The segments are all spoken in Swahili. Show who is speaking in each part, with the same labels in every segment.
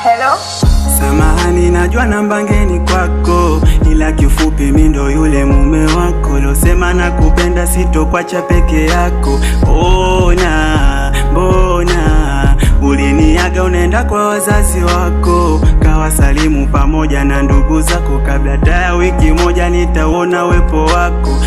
Speaker 1: Hello?
Speaker 2: Samahani, najua namba ngeni kwako, ila kifupi mimi ndo yule mume wako. Losema nakupenda, sitokwacha peke yako. Mbona uliniaga unaenda kwa wazazi wako, kawasalimu pamoja na ndugu zako. Kabla ya wiki moja nitaona wepo wako.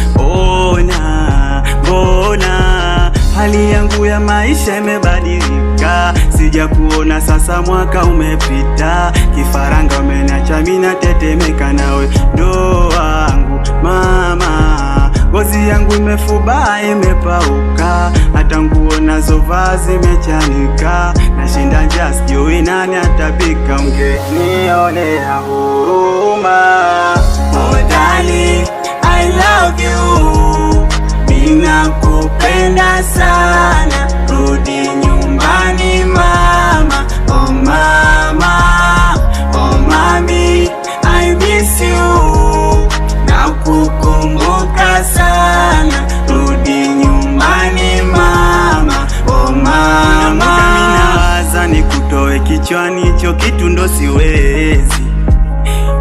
Speaker 2: Mbona hali yangu ya maisha imebadilika, sija kuona sasa mwaka umepita. Kifaranga umeniacha mimi natetemeka, nawe ndo wangu mama. Ngozi yangu imefuba imepauka, hata nguo nazovaa zimechanika. Nashinda njaa sijui nani atapika, ungenionea huruma.
Speaker 1: Oh darling, I love you, ninakupenda sana. Rudi nyumbani mama, oh mama, oh mami, I miss you, nakukumbuka sana. Rudi nyumbani mama, oh mama.
Speaker 2: Mimi nawaza nikutoe kichwani, hicho kitu ndo siwezi.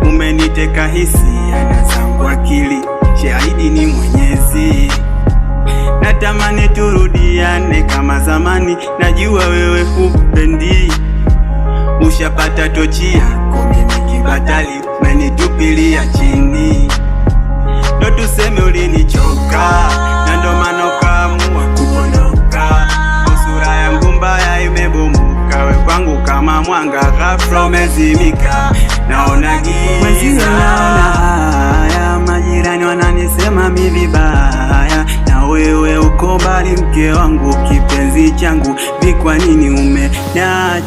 Speaker 2: Umeniteka hisia na zangu akili, shahidi ni Mwenyezi. Natamani turudiane kama zamani, najua wewe hupendi. Ushapata tochi yako, mimi kibatali, umenitupilia chini. Ndo tuseme ulinichoka, na ndo maana ukaamua kuondoka. Sura yangu mbaya imebomoka, we kwangu kama mwanga ghafla umezimika. Naona giza, naona haya, majirani wananisema mimi vibaya. Na wewe uko mbali, mke wangu, kipenzi changu, kwa nini umeniacha?